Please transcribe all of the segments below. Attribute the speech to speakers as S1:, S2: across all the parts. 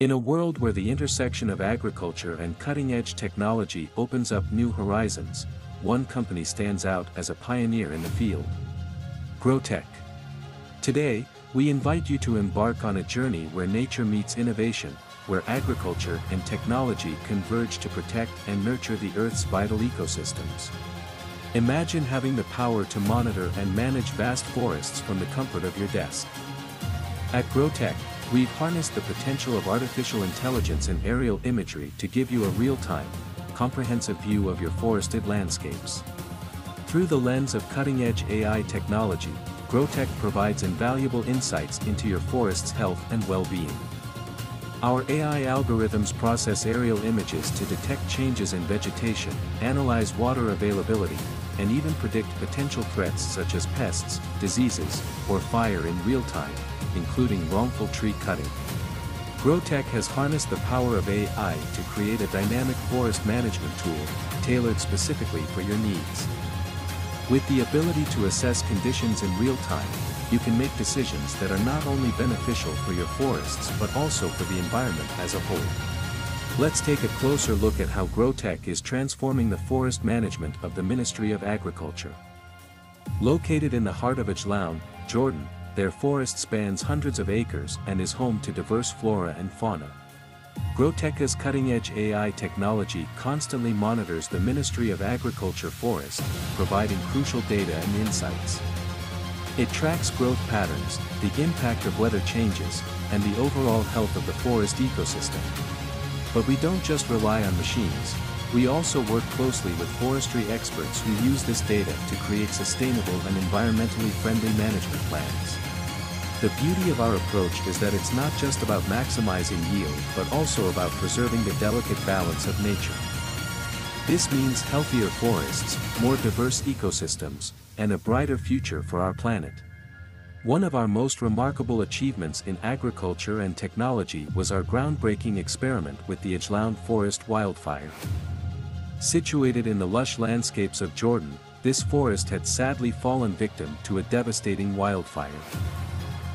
S1: In a world where the intersection of agriculture and cutting-edge technology opens up new horizons, one company stands out as a pioneer in the field. GrowTech. Today, we invite you to embark on a journey where nature meets innovation, where agriculture and technology converge to protect and nurture the Earth's vital ecosystems. Imagine having the power to monitor and manage vast forests from the comfort of your desk. At GrowTech, we've harnessed the potential of artificial intelligence and aerial imagery to give you a real-time, comprehensive view of your forested landscapes. Through the lens of cutting-edge AI technology, GrowTech provides invaluable insights into your forest's health and well-being. Our AI algorithms process aerial images to detect changes in vegetation, analyze water availability, and even predict potential threats such as pests, diseases, or fire in real time, including wrongful tree cutting. GrowTech has harnessed the power of AI to create a dynamic forest management tool, tailored specifically for your needs. With the ability to assess conditions in real time, you can make decisions that are not only beneficial for your forests but also for the environment as a whole. Let's take a closer look at how GrowTech is transforming the forest management of the Ministry of Agriculture. Located in the heart of Ajlaun, Jordan, their forest spans hundreds of acres and is home to diverse flora and fauna. GrowTech's cutting-edge AI technology constantly monitors the Ministry of Agriculture forest, providing crucial data and insights. It tracks growth patterns, the impact of weather changes, and the overall health of the forest ecosystem. But we don't just rely on machines, we also work closely with forestry experts who use this data to create sustainable and environmentally friendly management plans. The beauty of our approach is that it's not just about maximizing yield but also about preserving the delicate balance of nature. This means healthier forests, more diverse ecosystems, and a brighter future for our planet. One of our most remarkable achievements in agriculture and technology was our groundbreaking experiment with the Ajlaun forest wildfire. Situated in the lush landscapes of Jordan, this forest had sadly fallen victim to a devastating wildfire.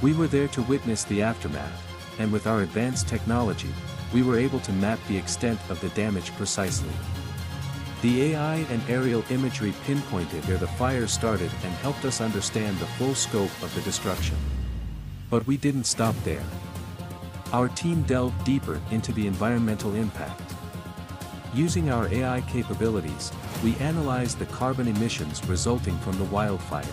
S1: We were there to witness the aftermath, and with our advanced technology, we were able to map the extent of the damage precisely. The AI and aerial imagery pinpointed where the fire started and helped us understand the full scope of the destruction. But we didn't stop there. Our team delved deeper into the environmental impact. Using our AI capabilities, we analyzed the carbon emissions resulting from the wildfire.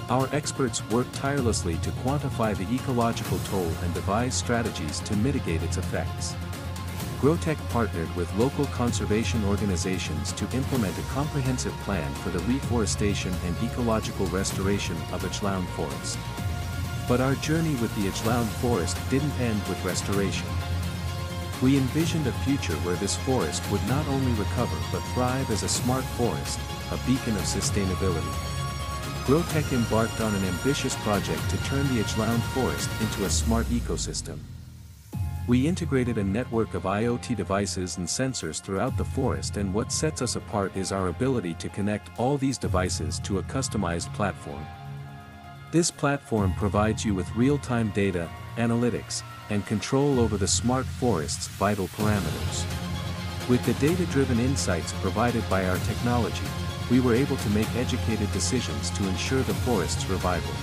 S1: Our experts worked tirelessly to quantify the ecological toll and devise strategies to mitigate its effects. GrowTech partnered with local conservation organizations to implement a comprehensive plan for the reforestation and ecological restoration of Ajlaun forest. But our journey with the Ajlaun forest didn't end with restoration. We envisioned a future where this forest would not only recover but thrive as a smart forest, a beacon of sustainability. GrowTech embarked on an ambitious project to turn the Ajlaun forest into a smart ecosystem. We integrated a network of IoT devices and sensors throughout the forest, and what sets us apart is our ability to connect all these devices to a customized platform. This platform provides you with real-time data, analytics, and control over the smart forest's vital parameters. With the data-driven insights provided by our technology, we were able to make educated decisions to ensure the forest's revival.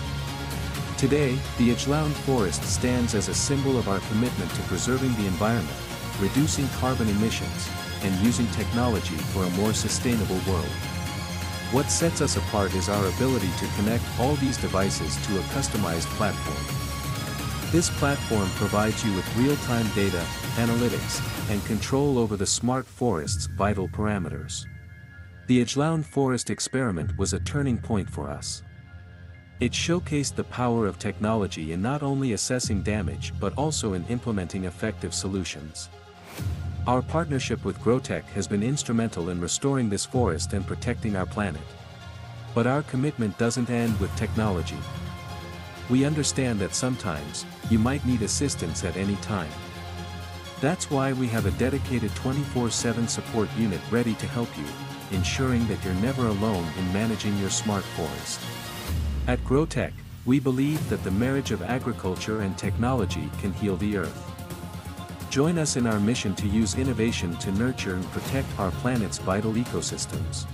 S1: Today, the Ajlaun forest stands as a symbol of our commitment to preserving the environment, reducing carbon emissions, and using technology for a more sustainable world. What sets us apart is our ability to connect all these devices to a customized platform. This platform provides you with real-time data, analytics, and control over the smart forest's vital parameters. The Ajlaun forest experiment was a turning point for us. It showcased the power of technology in not only assessing damage but also in implementing effective solutions. Our partnership with GrowTech has been instrumental in restoring this forest and protecting our planet. But our commitment doesn't end with technology. We understand that sometimes, you might need assistance at any time. That's why we have a dedicated 24/7 support unit ready to help you, ensuring that you're never alone in managing your smart forest. At GrowTech, we believe that the marriage of agriculture and technology can heal the earth. Join us in our mission to use innovation to nurture and protect our planet's vital ecosystems.